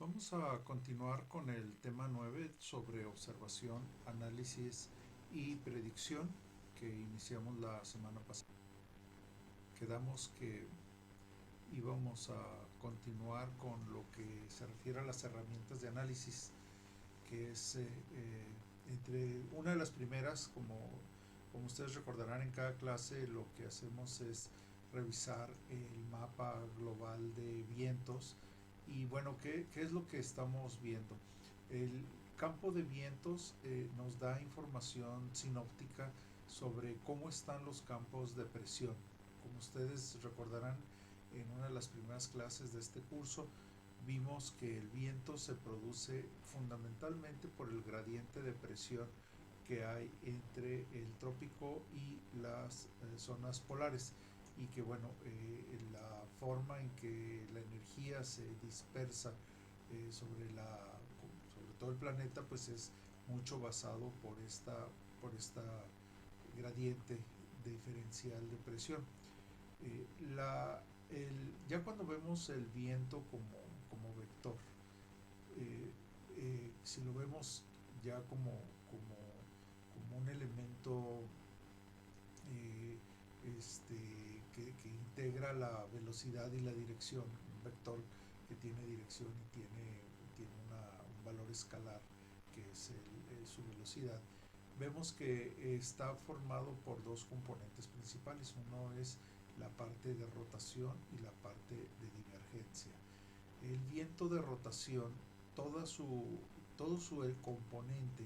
Vamos a continuar con el tema 9 sobre observación, análisis y predicción que iniciamos la semana pasada. Quedamos que íbamos a continuar con lo que se refiere a las herramientas de análisis, que es entre una de las primeras, como ustedes recordarán en cada clase, lo que hacemos es revisar el mapa global de vientos. Y bueno, ¿qué es lo que estamos viendo? El campo de vientos nos da información sinóptica sobre cómo están los campos de presión. Como ustedes recordarán, en una de las primeras clases de este curso vimos que el viento se produce fundamentalmente por el gradiente de presión que hay entre el trópico y las zonas polares, y que bueno, la forma en que la energía se dispersa sobre todo el planeta pues es mucho basado por esta gradiente diferencial de presión. Eh, la, ya cuando vemos el viento como vector, eh, si lo vemos ya como un elemento eh, que integra la velocidad y la dirección, un vector que tiene dirección y un valor escalar que es su velocidad, vemos que está formado por dos componentes principales. Uno es la parte de rotación y la parte de divergencia. El viento de rotación, toda su, todo su el componente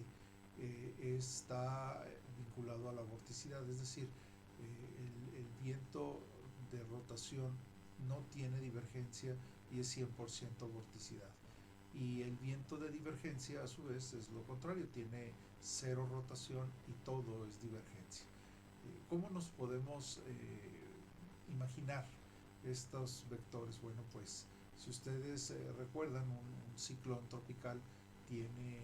está vinculado a la vorticidad, es decir, el viento de rotación no tiene divergencia y es 100% vorticidad. Y el viento de divergencia a su vez es lo contrario, tiene cero rotación y todo es divergencia. ¿Cómo nos podemos imaginar estos vectores? Bueno, pues si ustedes recuerdan, un ciclón tropical tiene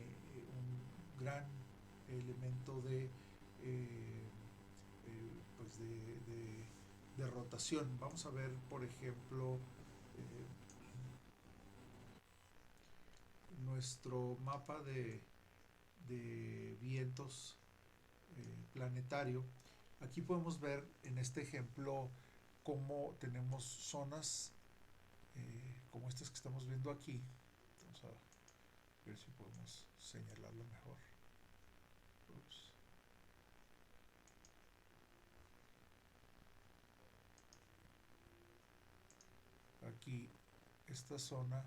un gran elemento pues de rotación. Vamos a ver, por ejemplo, nuestro mapa de vientos planetario. Aquí podemos ver en este ejemplo cómo tenemos zonas como estas que estamos viendo aquí. Vamos a ver si podemos señalarlo mejor. Ups. Aquí esta zona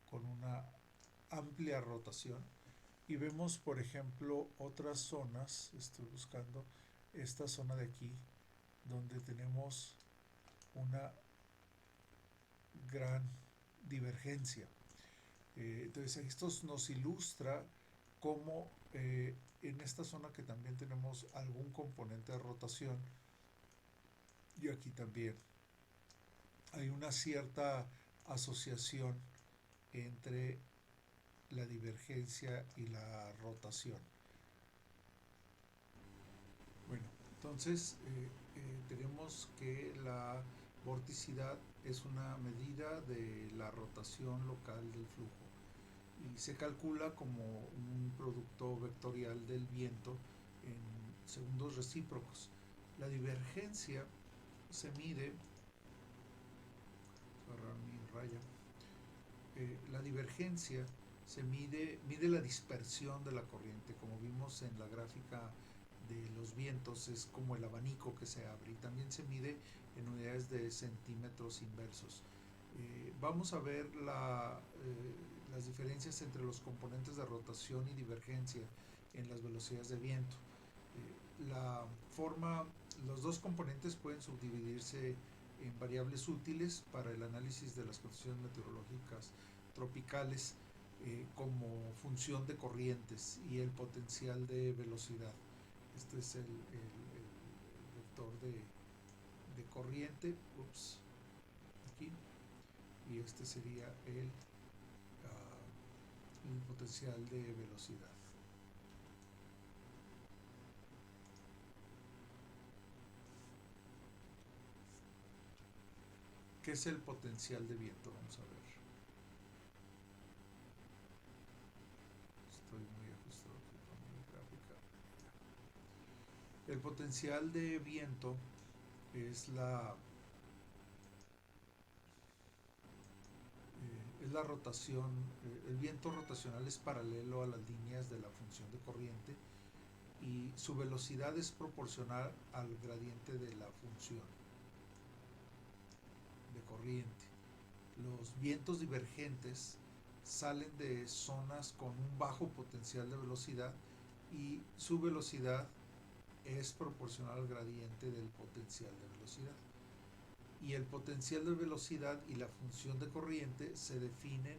con una amplia rotación, y vemos por ejemplo otras zonas. Estoy buscando esta zona de aquí donde tenemos una gran divergencia. Entonces esto nos ilustra cómo en esta zona que también tenemos algún componente de rotación, y aquí también hay una cierta asociación entre la divergencia y la rotación. Bueno, entonces tenemos que la vorticidad es una medida de la rotación local del flujo y se calcula como un producto vectorial del viento en segundos recíprocos. La divergencia se mide, agarrar mi raya, la divergencia mide la dispersión de la corriente. Como vimos en la gráfica de los vientos, es como el abanico que se abre, y también se mide en unidades de centímetros inversos. Vamos a ver las diferencias entre los componentes de rotación y divergencia en las velocidades de viento. Los dos componentes pueden subdividirse en variables útiles para el análisis de las condiciones meteorológicas tropicales, como función de corrientes y el potencial de velocidad. Este es el vector de corriente, aquí, y este sería el potencial de velocidad. ¿Qué es el potencial de viento? Vamos a ver. Estoy muy ajustado aquí con mi gráfica. El potencial de viento es la rotación. El viento rotacional es paralelo a las líneas de la función de corriente y su velocidad es proporcional al gradiente de la función de corriente. Los vientos divergentes salen de zonas con un bajo potencial de velocidad y su velocidad es proporcional al gradiente del potencial de velocidad. Y el potencial de velocidad y la función de corriente se definen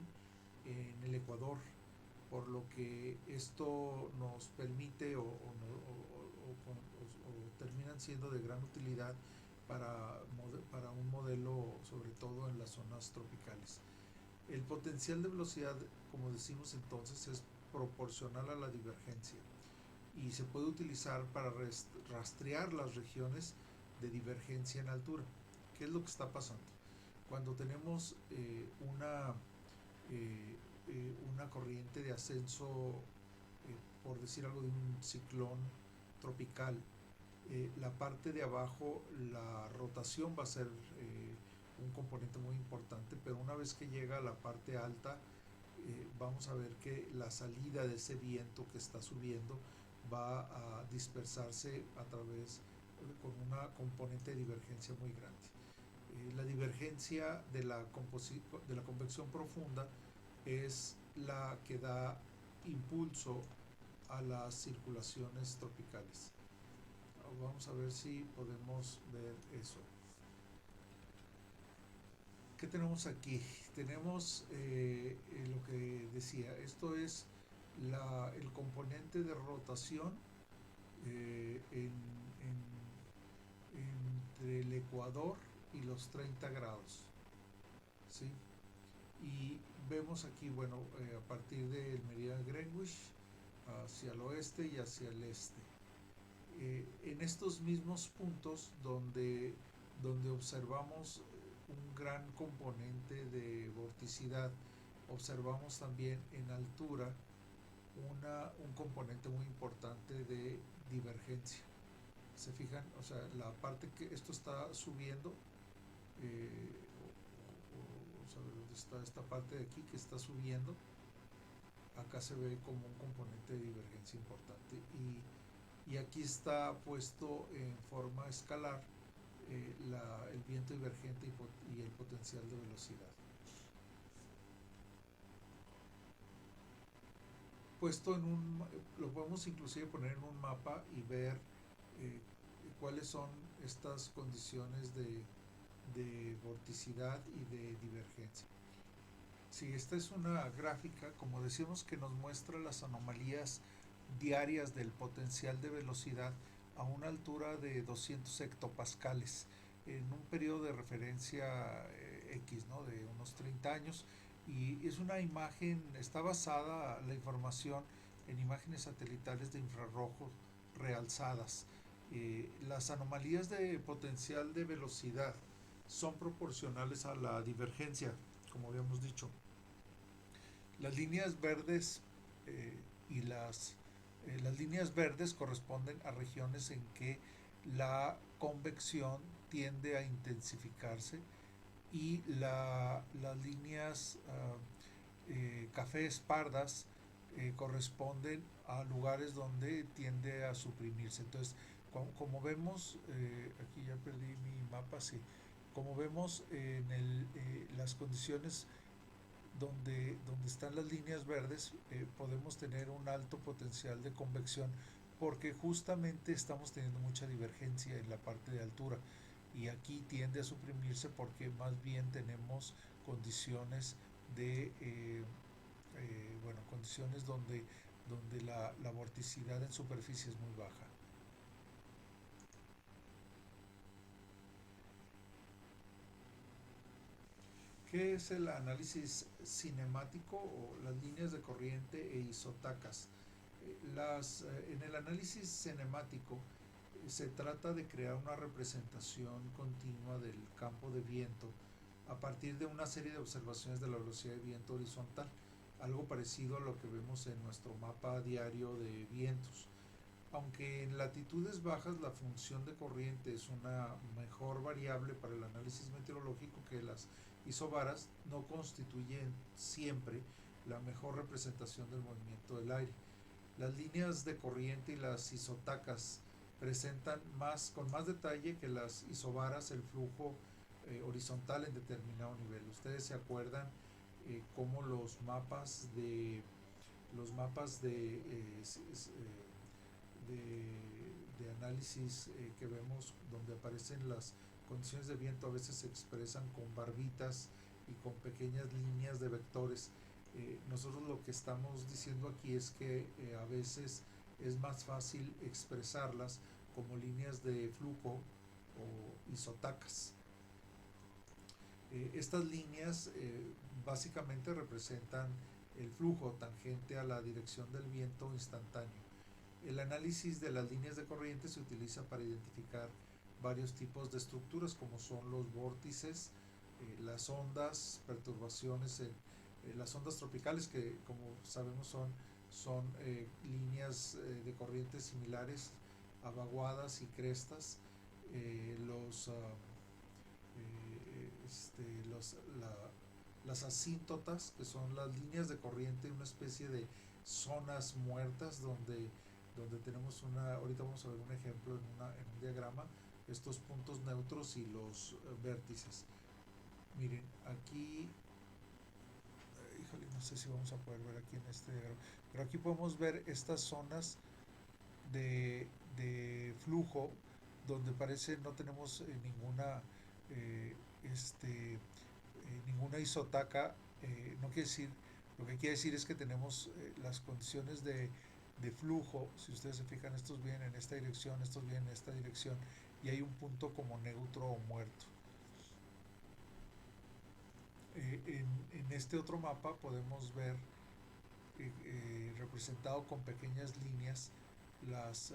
en el ecuador, por lo que esto nos permite o terminan siendo de gran utilidad para un modelo, sobre todo en las zonas tropicales. El potencial de velocidad, como decimos entonces, es proporcional a la divergencia y se puede utilizar para rastrear las regiones de divergencia en altura. ¿Qué es lo que está pasando? Cuando tenemos una corriente de ascenso, por decir algo, de un ciclón tropical, la parte de abajo, la rotación va a ser un componente muy importante, pero una vez que llega a la parte alta, vamos a ver que la salida de ese viento que está subiendo va a dispersarse a través con una componente de divergencia muy grande. La divergencia de la convección profunda es la que da impulso a las circulaciones tropicales. Vamos a ver si podemos ver eso. ¿Qué tenemos aquí? Tenemos lo que decía, esto es el componente de rotación entre el ecuador y los 30 grados, ¿sí? Y vemos aquí, bueno, a partir del meridiano de Greenwich hacia el oeste y hacia el este. En estos mismos puntos donde observamos un gran componente de vorticidad, observamos también en altura un componente muy importante de divergencia. ¿Se fijan? O sea, la parte que esto está subiendo, vamos a ver dónde está esta parte de aquí que está subiendo, acá se ve como un componente de divergencia importante y aquí está puesto en forma escalar el viento divergente y el potencial de velocidad. Lo podemos inclusive poner en un mapa y ver cuáles son estas condiciones de vorticidad y de divergencia. Sí, esta es una gráfica, como decíamos, que nos muestra las anomalías diarias del potencial de velocidad a una altura de 200 hectopascales en un periodo de referencia X, ¿no? De unos 30 años, y es una imagen, está basada la información en imágenes satelitales de infrarrojos realzadas. Las anomalías de potencial de velocidad son proporcionales a la divergencia, como habíamos dicho. Las líneas verdes y las líneas verdes corresponden a regiones en que la convección tiende a intensificarse y las líneas cafés pardas corresponden a lugares donde tiende a suprimirse. Entonces, como vemos, aquí ya perdí mi mapa, sí. Como vemos las condiciones donde están las líneas verdes, podemos tener un alto potencial de convección porque justamente estamos teniendo mucha divergencia en la parte de altura y aquí tiende a suprimirse porque más bien tenemos condiciones condiciones donde la vorticidad en superficie es muy baja. ¿Qué es el análisis cinemático o las líneas de corriente e isotacas? En el análisis cinemático se trata de crear una representación continua del campo de viento a partir de una serie de observaciones de la velocidad de viento horizontal, algo parecido a lo que vemos en nuestro mapa diario de vientos. Aunque en latitudes bajas la función de corriente es una mejor variable para el análisis meteorológico que las isobaras, no constituyen siempre la mejor representación del movimiento del aire. Las líneas de corriente y las isotacas presentan con más detalle que las isobaras el flujo horizontal en determinado nivel. Ustedes se acuerdan cómo los mapas de análisis que vemos donde aparecen las condiciones de viento a veces se expresan con barbitas y con pequeñas líneas de vectores. Nosotros lo que estamos diciendo aquí es que a veces es más fácil expresarlas como líneas de flujo o isotacas. Estas líneas básicamente representan el flujo tangente a la dirección del viento instantáneo. El análisis de las líneas de corriente se utiliza para identificar varios tipos de estructuras como son los vórtices, las ondas, perturbaciones las ondas tropicales que como sabemos son líneas de corriente similares a vaguadas y crestas, los las asíntotas, que son las líneas de corriente, una especie de zonas muertas donde tenemos ahorita vamos a ver un ejemplo en un diagrama, estos puntos neutros y los vértices. Miren, aquí, híjole, no sé si vamos a poder ver aquí en este diagrama, pero aquí podemos ver estas zonas de flujo donde parece no tenemos eh, este, ninguna isotaca. No quiere decir, lo que quiere decir es que tenemos las condiciones de flujo. Si ustedes se fijan, estos vienen en esta dirección, estos vienen en esta dirección, y hay un punto como neutro o muerto. En este otro mapa podemos ver representado con pequeñas líneas las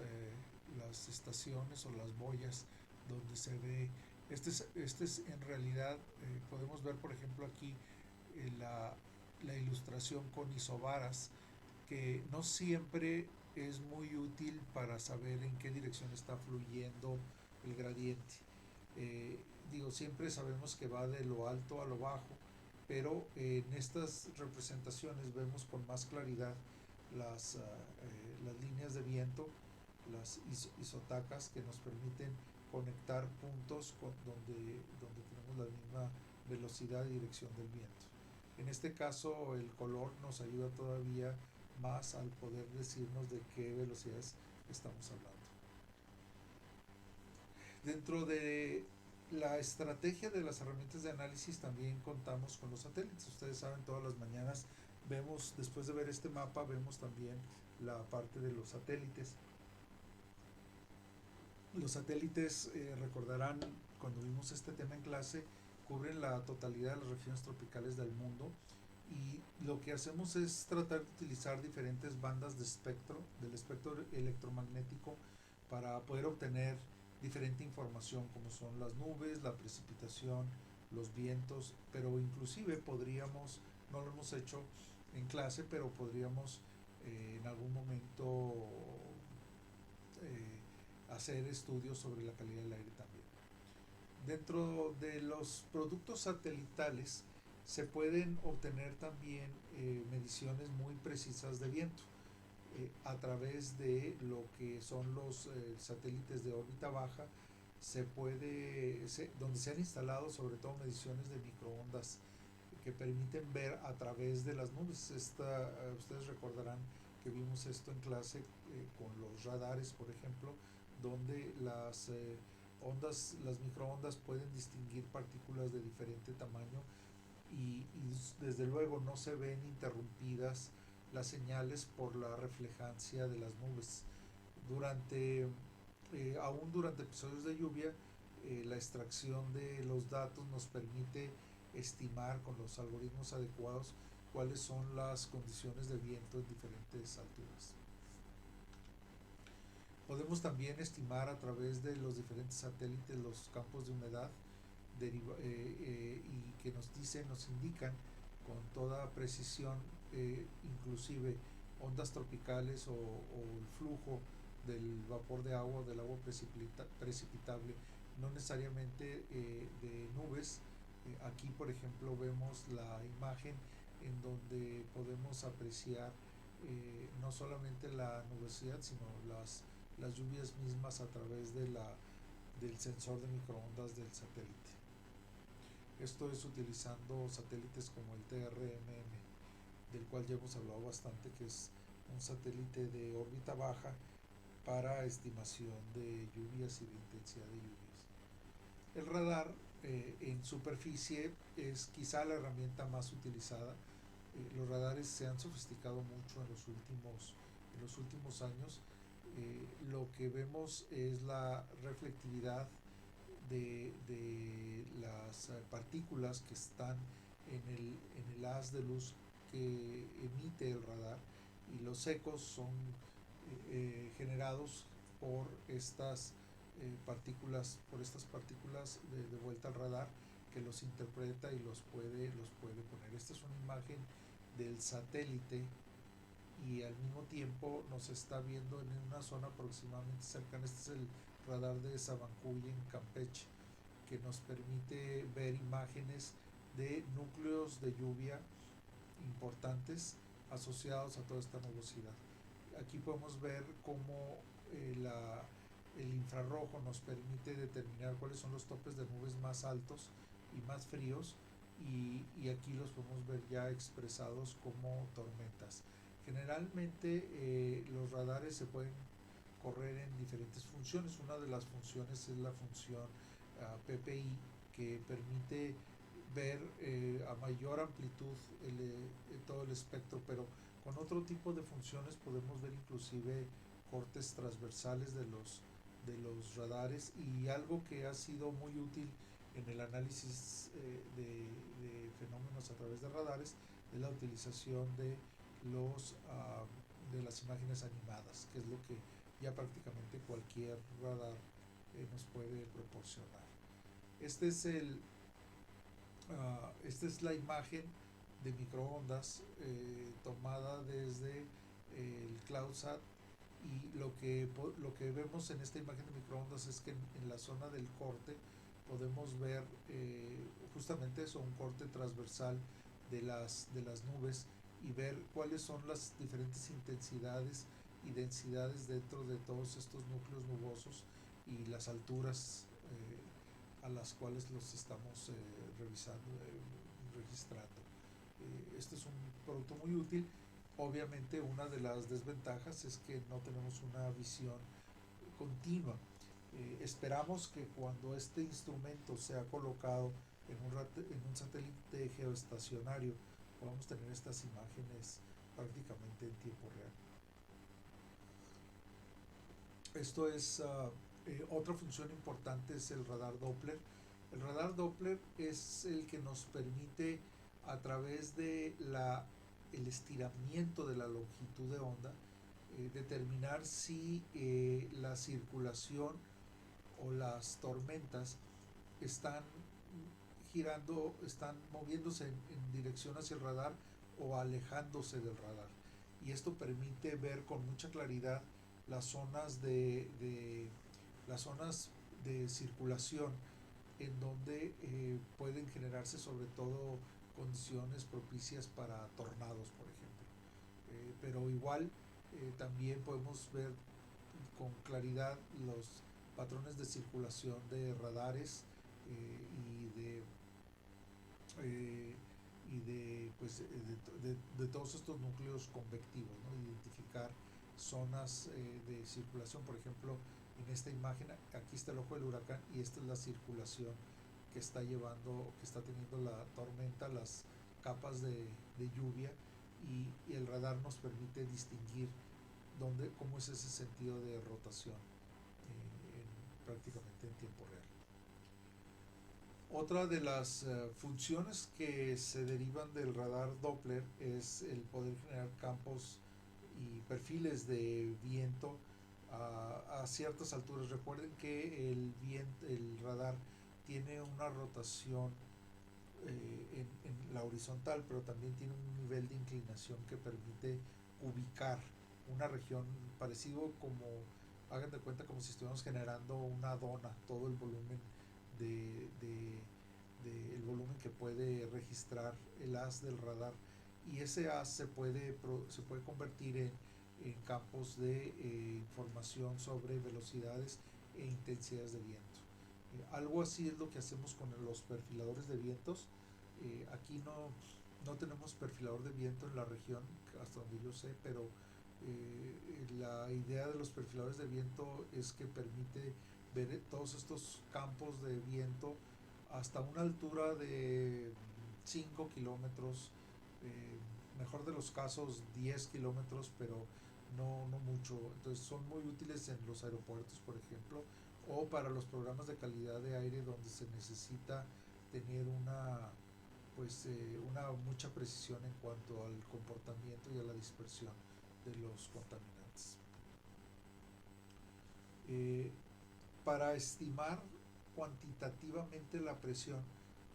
estaciones o las boyas donde se ve. Este es en realidad, podemos ver por ejemplo aquí la ilustración con isobaras, que no siempre es muy útil para saber en qué dirección está fluyendo el gradiente. Siempre sabemos que va de lo alto a lo bajo, pero en estas representaciones vemos con más claridad las líneas de viento, las isotacas que nos permiten conectar puntos donde tenemos la misma velocidad y dirección del viento. En este caso el color nos ayuda todavía más al poder decirnos de qué velocidades estamos hablando. Dentro de la estrategia de las herramientas de análisis también contamos con los satélites. Ustedes saben, todas las mañanas vemos, después de ver este mapa, vemos también la parte de los satélites. Los satélites, recordarán, cuando vimos este tema en clase, cubren la totalidad de las regiones tropicales del mundo, y lo que hacemos es tratar de utilizar diferentes bandas del espectro electromagnético para poder obtener diferente información como son las nubes, la precipitación, los vientos, pero inclusive podríamos, no lo hemos hecho en clase, pero podríamos en algún momento hacer estudios sobre la calidad del aire también. Dentro de los productos satelitales se pueden obtener también mediciones muy precisas de viento a través de lo que son los satélites de órbita baja. Donde se han instalado sobre todo mediciones de microondas que permiten ver a través de las nubes. Ustedes recordarán que vimos esto en clase con los radares, por ejemplo, donde las microondas pueden distinguir partículas de diferente tamaño, y desde luego no se ven interrumpidas las señales por la reflejancia de las nubes. Aún durante episodios de lluvia, la extracción de los datos nos permite estimar con los algoritmos adecuados cuáles son las condiciones de viento en diferentes alturas. Podemos también estimar a través de los diferentes satélites los campos de humedad y que nos indican con toda precisión, inclusive ondas tropicales o el flujo del vapor de agua, del agua precipitable, no necesariamente de nubes. Aquí, por ejemplo, vemos la imagen en donde podemos apreciar no solamente la nubosidad, sino las lluvias mismas a través del sensor de microondas del satélite. Esto es utilizando satélites como el TRMM, del cual ya hemos hablado bastante, que es un satélite de órbita baja para estimación de lluvias y de intensidad de lluvias. El radar en superficie es quizá la herramienta más utilizada. Los radares se han sofisticado mucho en los últimos años. Lo que vemos es la reflectividad de las partículas que están en el haz de luz que emite el radar, y los ecos son generados por estas partículas de vuelta al radar, que los interpreta y los puede poner. Esta es una imagen del satélite y al mismo tiempo nos está viendo en una zona aproximadamente cercana. Este es el radar de Sabancuy en Campeche, que nos permite ver imágenes de núcleos de lluvia importantes asociados a toda esta nubosidad. Aquí podemos ver cómo el infrarrojo nos permite determinar cuáles son los topes de nubes más altos y más fríos, y aquí los podemos ver ya expresados como tormentas. Generalmente los radares se pueden correr en diferentes funciones. Una de las funciones es la función PPI, que permite ver a mayor amplitud todo el espectro, pero con otro tipo de funciones podemos ver inclusive cortes transversales de los radares, y algo que ha sido muy útil en el análisis de fenómenos a través de radares es la utilización de las imágenes animadas, que es lo que ya prácticamente cualquier radar nos puede proporcionar. Esta es la imagen de microondas tomada desde el CloudSat, y lo que vemos en esta imagen de microondas es que en la zona del corte podemos ver justamente eso, un corte transversal de las nubes, y ver cuáles son las diferentes intensidades y densidades dentro de todos estos núcleos nubosos, y las alturas a las cuales los estamos registrando. Este es un producto muy útil. Obviamente una de las desventajas es que no tenemos una visión continua. Esperamos que cuando este instrumento sea colocado en un satélite geoestacionario podamos tener estas imágenes prácticamente en tiempo real. Esto es otra función importante, es el radar Doppler. El radar Doppler es el que nos permite, a través de el estiramiento de la longitud de onda, determinar si la circulación o las tormentas están girando, están moviéndose en dirección hacia el radar o alejándose del radar. Y esto permite ver con mucha claridad las zonas de circulación en donde pueden generarse sobre todo condiciones propicias para tornados, por ejemplo. Pero igual también podemos ver con claridad los patrones de circulación de radares eh, de todos estos núcleos convectivos, ¿no? Identificar zonas de circulación. Por ejemplo, en esta imagen aquí está el ojo del huracán, y esta es la circulación que está teniendo la tormenta, las capas de lluvia, y el radar nos permite distinguir cómo es ese sentido de rotación prácticamente en tiempo real. Otra de las funciones que se derivan del radar Doppler es el poder generar campos y perfiles de viento a ciertas alturas. Recuerden que el radar tiene una rotación en la horizontal, pero también tiene un nivel de inclinación que permite ubicar una región parecido como, hagan de cuenta como si estuviéramos generando una dona, todo el volumen el volumen que puede registrar el haz del radar, y ese haz se puede convertir en campos de información sobre velocidades e intensidades de viento. Algo así es lo que hacemos con los perfiladores de vientos. Aquí no tenemos perfilador de viento en la región, hasta donde yo sé, pero la idea de los perfiladores de viento es que permite ver todos estos campos de viento hasta una altura de 5 kilómetros, mejor de los casos 10 kilómetros, pero no mucho. Entonces son muy útiles en los aeropuertos, por ejemplo, o para los programas de calidad de aire donde se necesita tener una mucha precisión en cuanto al comportamiento y a la dispersión de los contaminantes. Eh, para estimar cuantitativamente la presión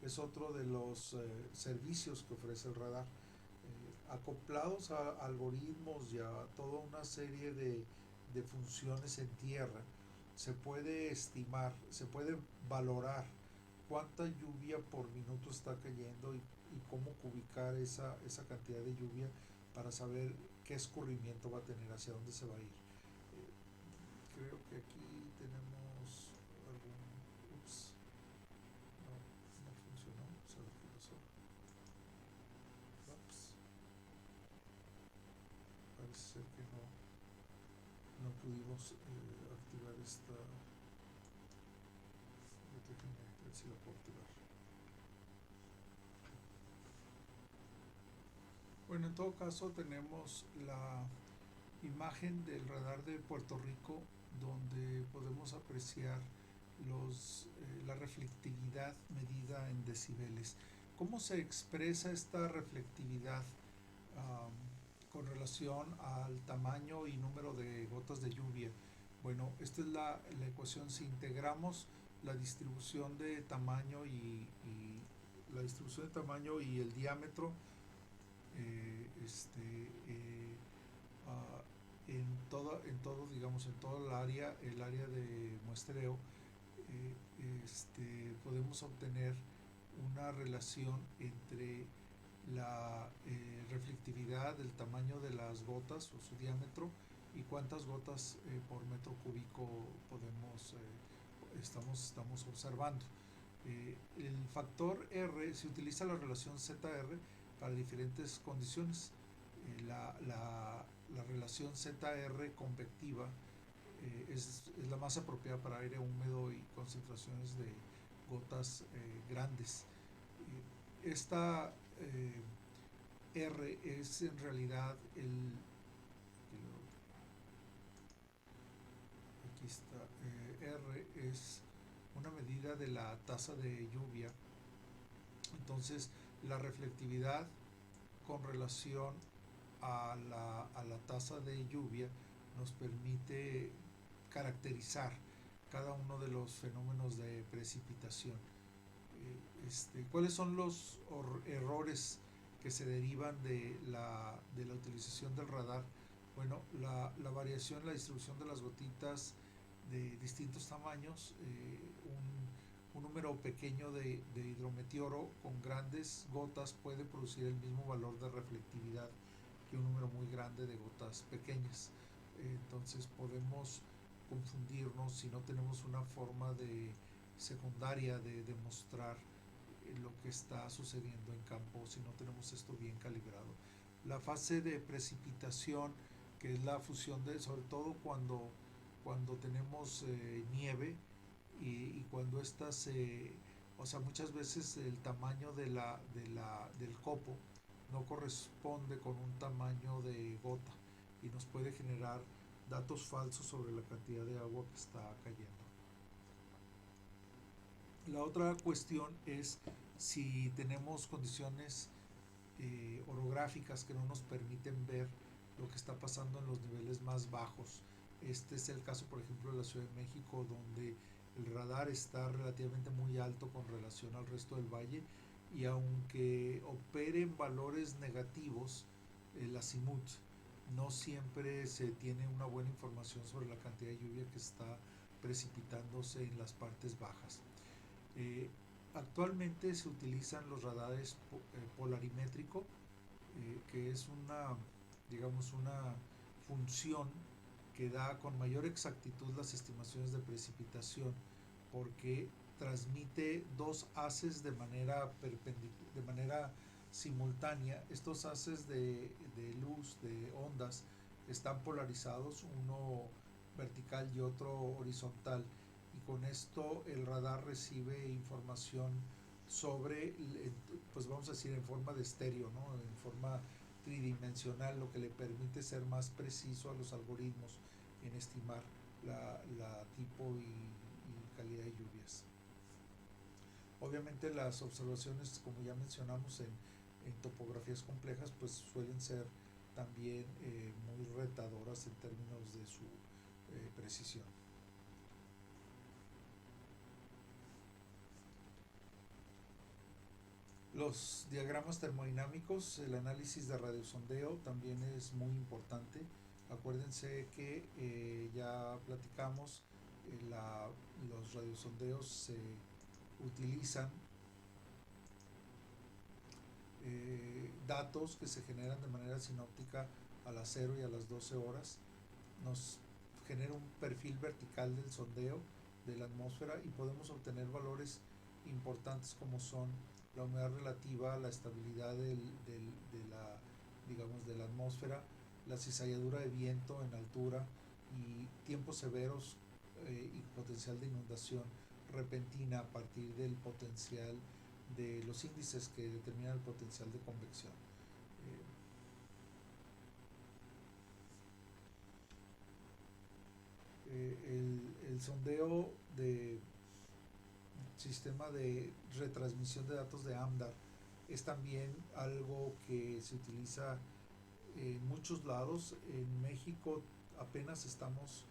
es otro de los servicios que ofrece el radar. Acoplados a algoritmos y a toda una serie de funciones en tierra, se puede estimar, se puede valorar cuánta lluvia por minuto está cayendo y cómo ubicar esa cantidad de lluvia para saber qué escurrimiento va a tener, hacia dónde se va a ir. Creo que aquí tenemos algún... Ups, no funcionó. Vamos a ver qué pasó. Ups, parece ser que no pudimos activar esta... Déjenme ver si la puedo activar. Bueno, en todo caso tenemos la imagen del radar de Puerto Rico, donde podemos apreciar la reflectividad medida en decibeles. ¿Cómo se expresa esta reflectividad con relación al tamaño y número de gotas de lluvia? Bueno, esta es la ecuación. Si integramos la distribución de tamaño y el diámetro, uh, digamos, en todo el área de muestreo, podemos obtener una relación entre la reflectividad, el tamaño de las gotas o su diámetro, y cuántas gotas por metro cúbico estamos observando. El factor R, se utiliza la relación ZR para diferentes condiciones. La relación ZR convectiva es la más apropiada para aire húmedo y concentraciones de gotas grandes. Esta R es en realidad aquí está, R es una medida de la tasa de lluvia. Entonces, la reflectividad con relación a la tasa de lluvia nos permite caracterizar cada uno de los fenómenos de precipitación. ¿Cuáles son los errores que se derivan de la utilización del radar? Bueno, la variación, la distribución de las gotitas de distintos tamaños, un número pequeño de hidrometeoro con grandes gotas puede producir el mismo valor de reflectividad que un número muy grande de gotas pequeñas. Entonces podemos confundirnos si no tenemos una forma secundaria de demostrar lo que está sucediendo en campo, si no tenemos esto bien calibrado. La fase de precipitación, que es la fusión sobre todo cuando tenemos nieve y cuando esta muchas veces el tamaño del copo no corresponde con un tamaño de gota y nos puede generar datos falsos sobre la cantidad de agua que está cayendo. La otra cuestión es si tenemos condiciones orográficas que no nos permiten ver lo que está pasando en los niveles más bajos. Este es el caso, por ejemplo, de la Ciudad de México, donde el radar está relativamente muy alto con relación al resto del valle, y aunque opere en valores negativos, el azimut, no siempre se tiene una buena información sobre la cantidad de lluvia que está precipitándose en las partes bajas. Eh, Actualmente se utilizan los radares polarimétrico, que es una, digamos, una función que da con mayor exactitud las estimaciones de precipitación, porque transmite dos haces de manera simultánea. Estos haces de luz, de ondas, están polarizados, uno vertical y otro horizontal, y con esto el radar recibe información sobre, pues vamos a decir, en forma de estéreo, ¿no? En forma tridimensional, lo que le permite ser más preciso a los algoritmos en estimar la tipo y calidad de lluvias. Obviamente las observaciones, como ya mencionamos, en topografías complejas, pues suelen ser también muy retadoras en términos de su precisión. Los diagramas termodinámicos, el análisis de radiosondeo también es muy importante. Acuérdense que ya platicamos, los radiosondeos se utilizan datos que se generan de manera sinóptica a las 0 y a las 12 horas. Nos genera un perfil vertical del sondeo de la atmósfera y podemos obtener valores importantes como son la humedad relativa, la estabilidad digamos, de la atmósfera, la cizalladura de viento en altura y tiempos severos, y potencial de inundación repentina a partir del potencial de los índices que determinan el potencial de convección. El sondeo de sistema de retransmisión de datos de AMDAR es también algo que se utiliza en muchos lados. En México apenas estamos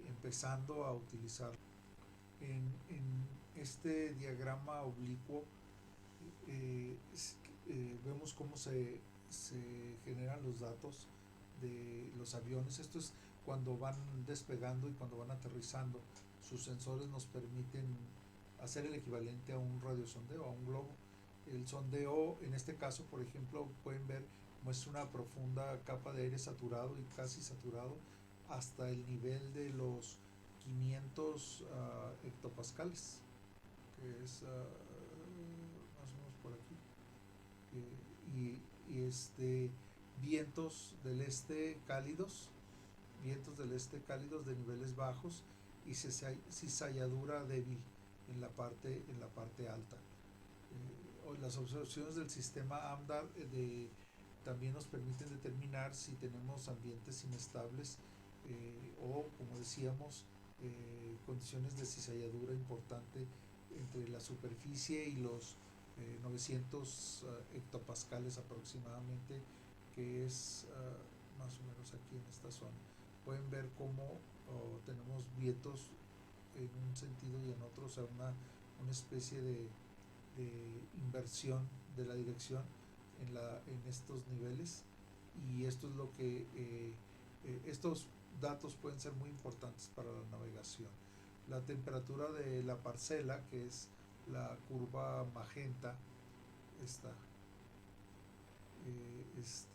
empezando a utilizar. En este diagrama oblicuo eh, vemos cómo se generan los datos de los aviones. Esto es cuando van despegando y cuando van aterrizando. Sus sensores nos permiten hacer el equivalente a un radiosondeo, a un globo. El sondeo, en este caso, por ejemplo, pueden ver, muestra una profunda capa de aire saturado y casi saturado hasta el nivel de los 500 hectopascales, que es más o menos por aquí. Y vientos del este cálidos, de niveles bajos, y cizalladura débil en la parte alta. Las observaciones del sistema AMDAR también nos permiten determinar si tenemos ambientes inestables, o, como decíamos, condiciones de cizalladura importante entre la superficie y los 900 hectopascales aproximadamente, que es más o menos aquí en esta zona. Pueden ver cómo tenemos vientos en un sentido y en otro, o sea, una especie de inversión de la dirección en estos niveles, y esto es lo que estos datos pueden ser muy importantes para la navegación. La temperatura de la parcela, que es la curva magenta, esta, es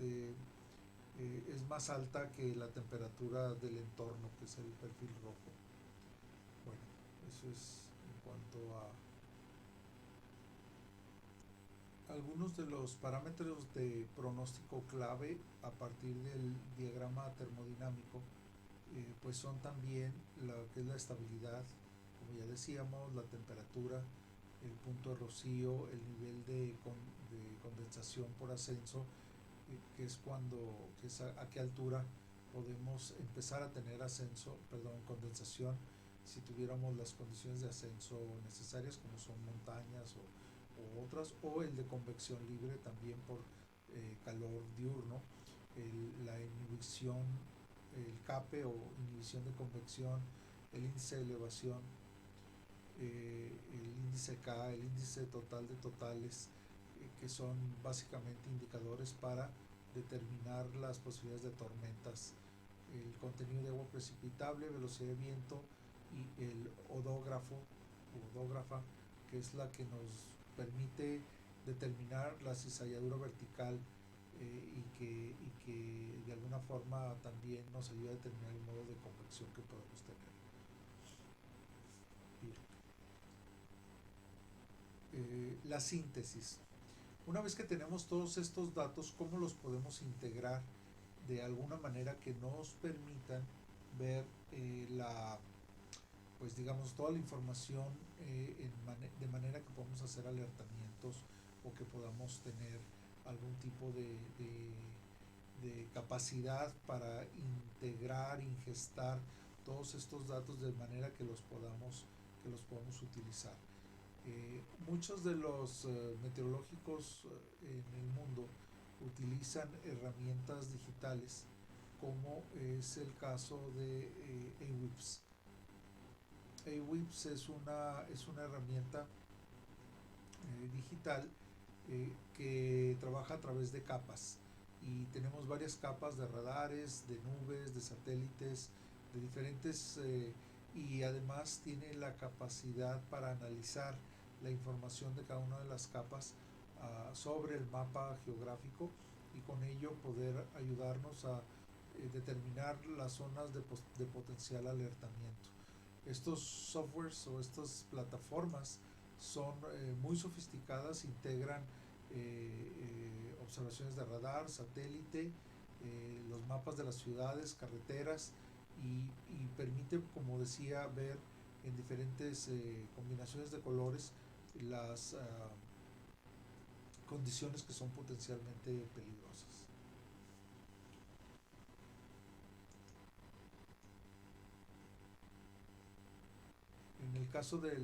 más alta que la temperatura del entorno, que es el perfil rojo. Bueno, eso es en cuanto a algunos de los parámetros de pronóstico clave a partir del diagrama termodinámico. Pues son también lo que es la estabilidad, como ya decíamos, la temperatura, el punto de rocío, el nivel de condensación por ascenso, que es a qué altura podemos empezar a tener condensación, si tuviéramos las condiciones de ascenso necesarias, como son montañas o otras, o el de convección libre también por calor diurno, la inhibición, el CAPE o inhibición de convección, el índice de elevación, el índice K, el índice total de totales, que son básicamente indicadores para determinar las posibilidades de tormentas, el contenido de agua precipitable, velocidad de viento y el odógrafo, odógrafa, que es la que nos permite determinar la cizalladura vertical, y que de alguna forma también nos ayuda a determinar el modo de convección que podemos tener. Bien. La síntesis. Una vez que tenemos todos estos datos, ¿cómo los podemos integrar de alguna manera que nos permitan ver pues digamos, toda la información, de manera que podamos hacer alertamientos o que podamos tener algún tipo de capacidad para integrar, ingestar todos estos datos de manera que los podamos utilizar? Muchos de los meteorológicos en el mundo utilizan herramientas digitales, como es el caso de AWIPS. AWIPS es una herramienta digital, que trabaja a través de capas, y tenemos varias capas de radares, de nubes, de satélites, de diferentes, y además tiene la capacidad para analizar la información de cada una de las capas, sobre el mapa geográfico, y con ello poder ayudarnos a determinar las zonas de potencial alertamiento. Estos softwares o estas plataformas son muy sofisticadas, integran observaciones de radar, satélite, los mapas de las ciudades, carreteras, y permite, como decía, ver en diferentes combinaciones de colores las condiciones que son potencialmente peligrosas. En el caso de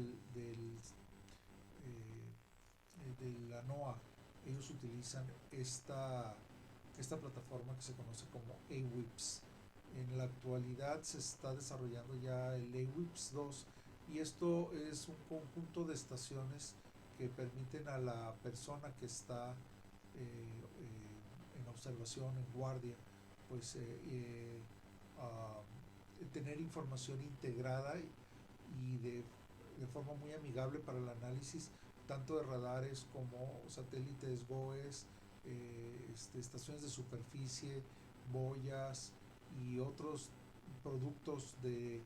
la NOAA, ellos utilizan esta plataforma que se conoce como AWIPS. En la actualidad se está desarrollando ya el AWIPS 2, y esto es un conjunto de estaciones que permiten a la persona que está en observación, en guardia, pues tener información integrada y de forma muy amigable para el análisis, tanto de radares como satélites, GOES, estaciones de superficie, boyas y otros productos de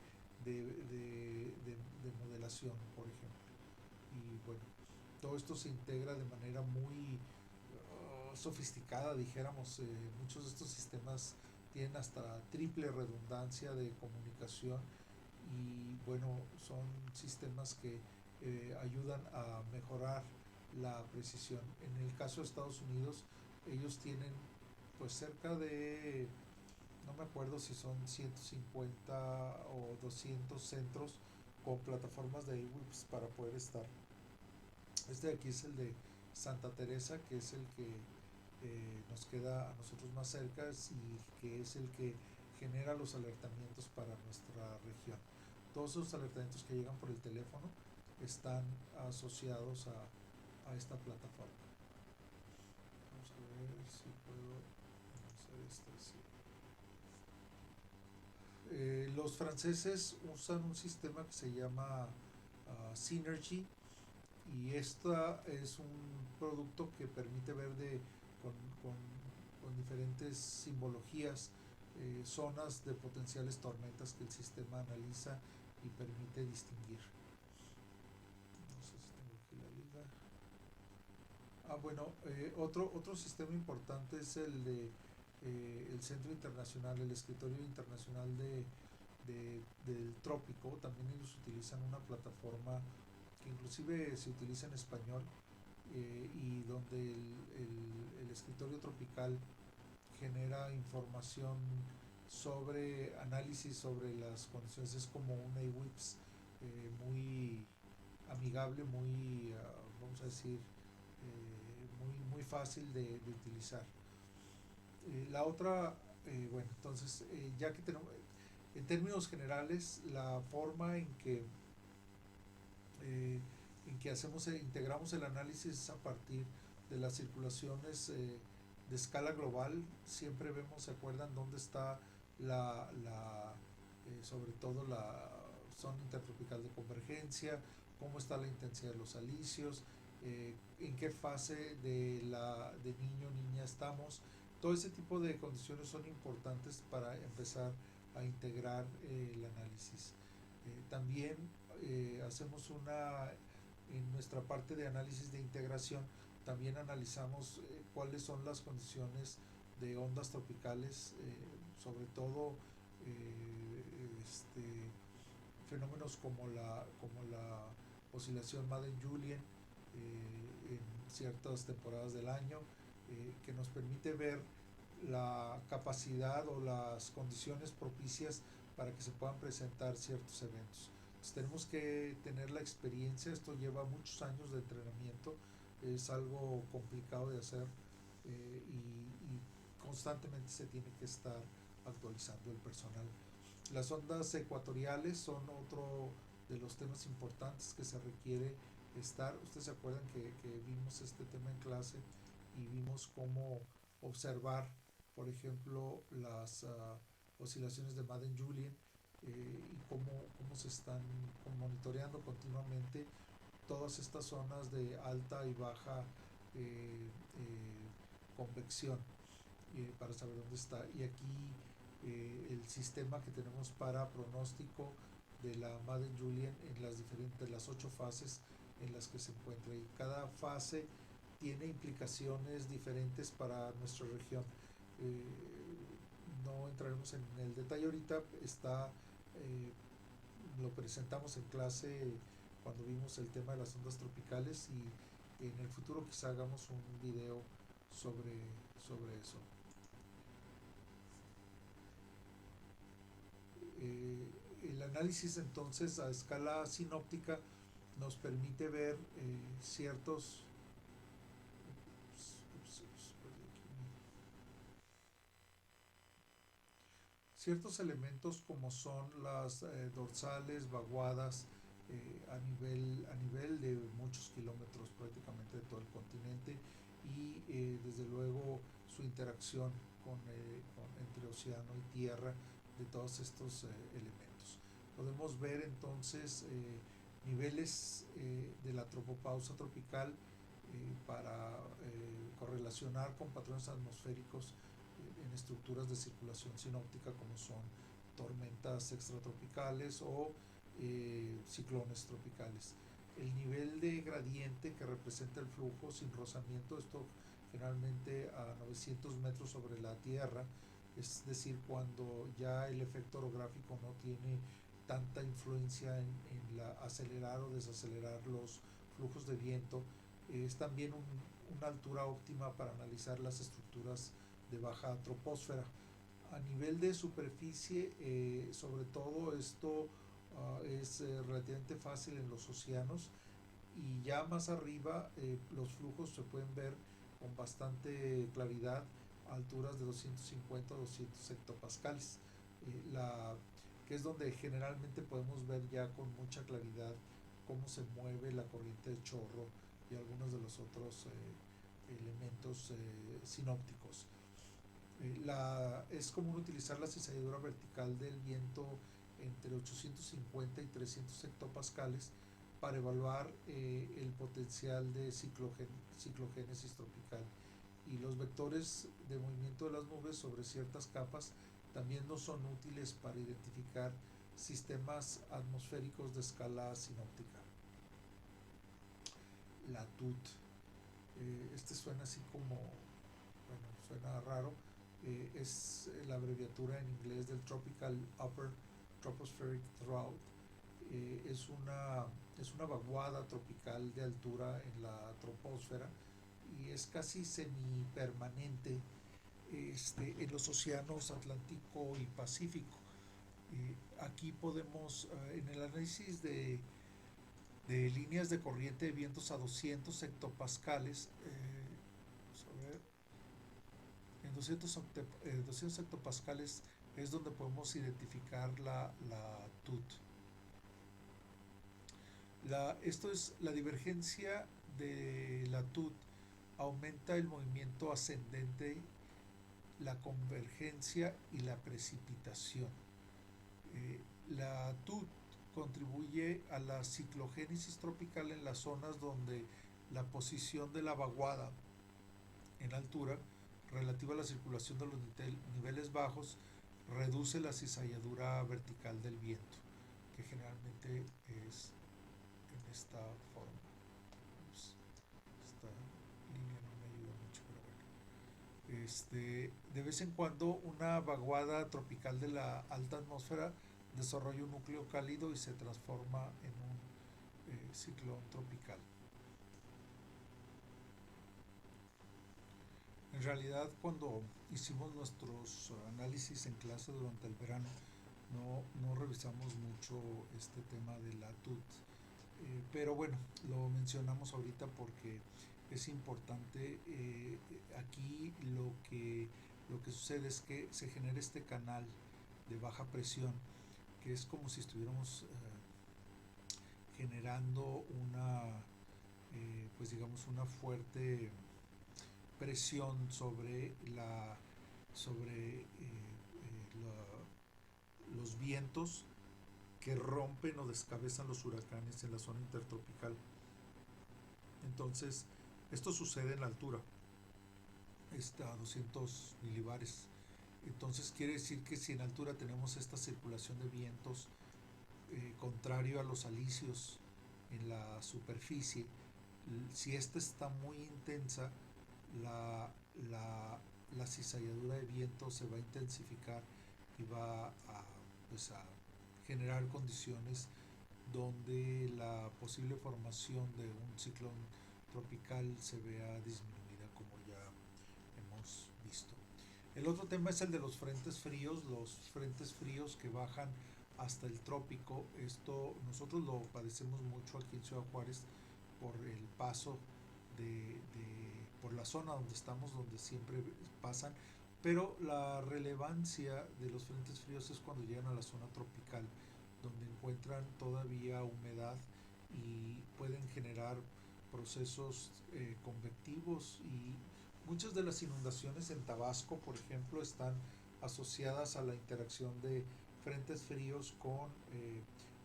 modelación, por ejemplo. Y bueno, todo esto se integra de manera muy sofisticada, dijéramos. Muchos de estos sistemas tienen hasta triple redundancia de comunicación, y bueno, son sistemas que ayudan a mejorar la precisión. En el caso de Estados Unidos, ellos tienen pues cerca de, no me acuerdo si son 150 o 200 centros con plataformas de AWIPS para poder estar. Este de aquí es el de Santa Teresa, que es el que nos queda a nosotros más cerca, y que es el que genera los alertamientos para nuestra región. Todos esos alertamientos que llegan por el teléfono están asociados a esta plataforma. Vamos a ver si puedo hacer esto así. Los franceses usan un sistema que se llama Synergy, y esta es un producto que permite ver con, con, con diferentes simbologías, zonas de potenciales tormentas que el sistema analiza y permite distinguir. No sé si tengo aquí la liga. Bueno, otro sistema importante es el de el Centro Internacional, el Escritorio Internacional del Trópico. También ellos utilizan una plataforma que inclusive se utiliza en español, y donde el escritorio tropical genera información sobre análisis sobre las condiciones. Es como un AWIPS muy amigable, muy, vamos a decir, muy fácil de utilizar. La otra, bueno, entonces, ya que tenemos, en términos generales, la forma en que eh, en que integramos el análisis a partir de las circulaciones de escala global. Siempre vemos, se acuerdan dónde está sobre todo la zona intertropical de convergencia, cómo está la intensidad de los alisios, en qué fase de niño o niña estamos. Todo ese tipo de condiciones son importantes para empezar a integrar el análisis. También hacemos en nuestra parte de análisis de integración, también analizamos cuáles son las condiciones de ondas tropicales, sobre todo fenómenos como la oscilación Madden-Julian en ciertas temporadas del año, que nos permite ver la capacidad o las condiciones propicias para que se puedan presentar ciertos eventos. Entonces, tenemos que tener la experiencia, esto lleva muchos años de entrenamiento, es algo complicado de hacer, y constantemente se tiene que estar actualizando el personal. Las ondas ecuatoriales son otro de los temas importantes que se requiere estar. Ustedes se acuerdan que vimos este tema en clase y vimos cómo observar, por ejemplo, las oscilaciones de Madden-Julian, y cómo se están monitoreando continuamente todas estas zonas de alta y baja convección, para saber dónde está. Y aquí el sistema que tenemos para pronóstico de la Madden-Julian en las 8 fases en las que se encuentra, y cada fase tiene implicaciones diferentes para nuestra región. Eh, no entraremos en el detalle ahorita, lo presentamos en clase cuando vimos el tema de las ondas tropicales, y en el futuro quizá hagamos un video sobre eso. El análisis entonces a escala sinóptica nos permite ver ciertos elementos como son las dorsales, vaguadas, a nivel de muchos kilómetros prácticamente de todo el continente, y desde luego su interacción entre océano y tierra de todos estos elementos. Podemos ver entonces niveles de la tropopausa tropical, para correlacionar con patrones atmosféricos en estructuras de circulación sinóptica como son tormentas extratropicales o ciclones tropicales. El nivel de gradiente que representa el flujo sin rozamiento, esto generalmente a 900 metros sobre la Tierra, es decir, cuando ya el efecto orográfico no tiene tanta influencia en la acelerar o desacelerar los flujos de viento, es también una altura óptima para analizar las estructuras de baja troposfera. A nivel de superficie, sobre todo esto es relativamente fácil en los océanos, y ya más arriba los flujos se pueden ver con bastante claridad a alturas de 250 a 200 hectopascales, que es donde generalmente podemos ver ya con mucha claridad cómo se mueve la corriente de chorro y algunos de los otros elementos sinópticos. Es común utilizar la cizalladura vertical del viento entre 850 y 300 hectopascales para evaluar el potencial de ciclogénesis tropical, y los vectores de movimiento de las nubes sobre ciertas capas también no son útiles para identificar sistemas atmosféricos de escala sinóptica. La TUT, suena así como, bueno, suena raro, es la abreviatura en inglés del Tropical Upper Tropospheric Drought. Es una vaguada tropical de altura en la troposfera, y es casi semipermanente en los océanos Atlántico y Pacífico. Aquí podemos, en el análisis de líneas de corriente de vientos a 200 hectopascales, vamos a ver, en 200 hectopascales es donde podemos identificar la TUT. Esto es la divergencia de la TUT, aumenta el movimiento ascendente, la convergencia y la precipitación. La TUT contribuye a la ciclogénesis tropical en las zonas donde la posición de la vaguada en altura relativa a la circulación de los niveles bajos reduce la cizalladura vertical del viento, que generalmente es en esta forma. Ups, esta línea no me ayuda mucho, pero bueno. De vez en cuando una vaguada tropical de la alta atmósfera desarrolla un núcleo cálido y se transforma en un ciclón tropical. En realidad, cuando hicimos nuestros análisis en clase durante el verano, no revisamos mucho este tema de la TUT, pero bueno, lo mencionamos ahorita porque es importante. Aquí lo que sucede es que se genera este canal de baja presión, que es como si estuviéramos generando pues digamos, una fuerte presión los vientos que rompen o descabezan los huracanes en la zona intertropical. Entonces, esto sucede en la altura, está a 200 milibares. Entonces quiere decir que si en altura tenemos esta circulación de vientos contrario a los alisios en la superficie, si esta está muy intensa, la, la, la cizalladura de viento se va a intensificar y va pues a generar condiciones donde la posible formación de un ciclón tropical se vea disminuida, como ya hemos visto. El otro tema es el de los frentes fríos que bajan hasta el trópico. Esto nosotros lo padecemos mucho aquí en Ciudad Juárez por el paso por la zona donde estamos, donde siempre pasan, pero la relevancia de los frentes fríos es cuando llegan a la zona tropical, donde encuentran todavía humedad y pueden generar procesos convectivos, y muchas de las inundaciones en Tabasco, por ejemplo, están asociadas a la interacción de frentes fríos con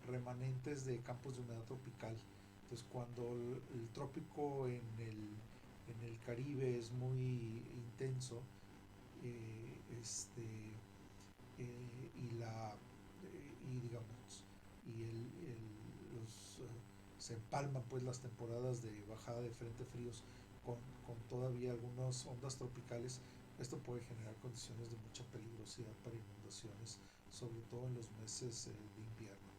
remanentes de campos de humedad tropical. Entonces, cuando el trópico en el Caribe es muy intenso, eh, este, y digamos, y se empalman pues las temporadas de bajada de frente fríos con todavía algunas ondas tropicales. Esto puede generar condiciones de mucha peligrosidad para inundaciones, sobre todo en los meses de invierno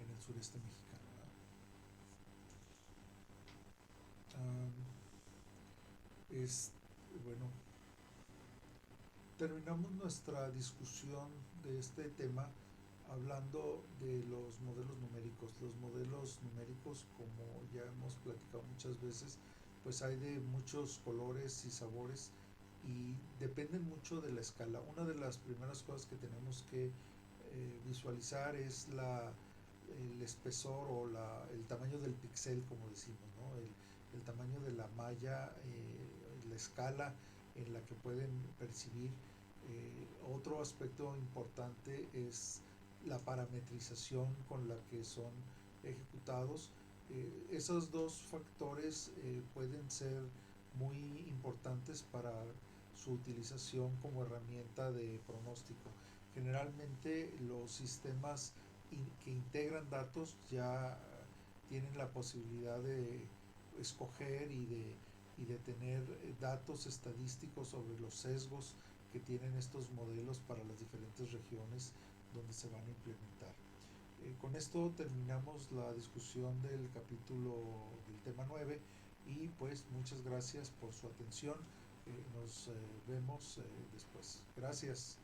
en el sureste mexicano. Es, bueno, terminamos nuestra discusión de este tema hablando de los modelos numéricos. Los modelos numéricos, como ya hemos platicado muchas veces, pues hay de muchos colores y sabores y dependen mucho de la escala. Una de las primeras cosas que tenemos que visualizar es el espesor o el tamaño del píxel, como decimos, ¿no? El tamaño de la malla, la escala en la que pueden percibir. Otro aspecto importante es la parametrización con la que son ejecutados. Esos dos factores pueden ser muy importantes para su utilización como herramienta de pronóstico. Generalmente los sistemas que integran datos ya tienen la posibilidad de escoger y de tener datos estadísticos sobre los sesgos que tienen estos modelos para las diferentes regiones donde se van a implementar. Con esto terminamos la discusión del capítulo del tema 9 y pues muchas gracias por su atención. Nos vemos después. Gracias.